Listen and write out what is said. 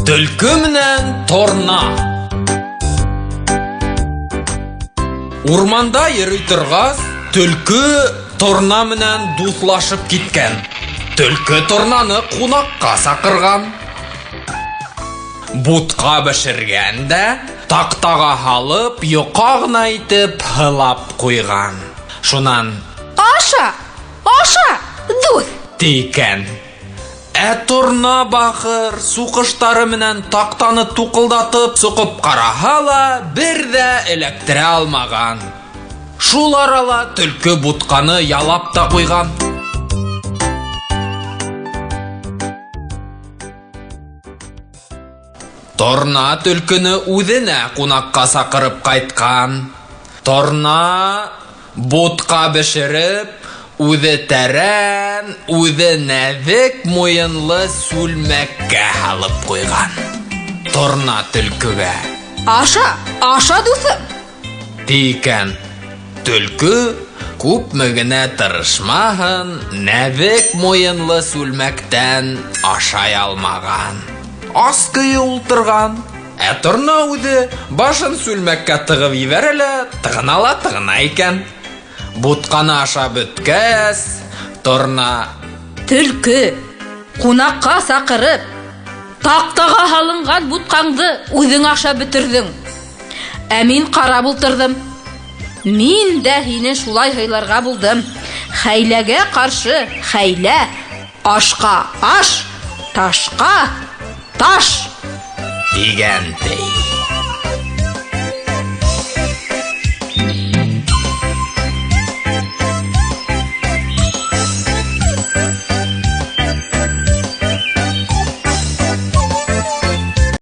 Төлкө менән торна. Урманда йөрөй торгас, төлкө торна менән дуслашып киткән. Төлкө торнаны кунакка сакырган. Бутка бешергән дә, тактага һалып, йока гына итеп һылап куйган. Шунан: "Аша, дус!" дигән. Торна бахыр суқыштары менән тактаны тукылдатып суқып караһа ла, бер дә эләктерә алмаган. Шул арала төлкө бутканы ялап та куйган. Торна төлкөне үҙенә кунакка сакырып кайткан. Торна бутка бешереп, үҙе тәрән, үҙе нәҙек муйынлы сүлмәккә һалып куйган. Торна төлкөгә: "Аша, дуҫым!" дигән. Төлкө күпме генә тырышмаһын, нәҙек муйынлы сүлмәктән ашай алмаган. Ас көйө ултырган. Торна үҙе башын сүлмәккә тығып ебәрә лә, тығына икән. Бутканы ашап бөткәс, торна: "Төлкө, кунакка сакырып, тактага һалынган буткаңды үҙең ашап бөтөрҙөң. Ә мин ҡарап ултырҙым. Мин дә һине шулай һыйларға булдым. Хәйләгә ҡаршы хәйлә, ашҡа аш, ташҡа таш" дигән ти.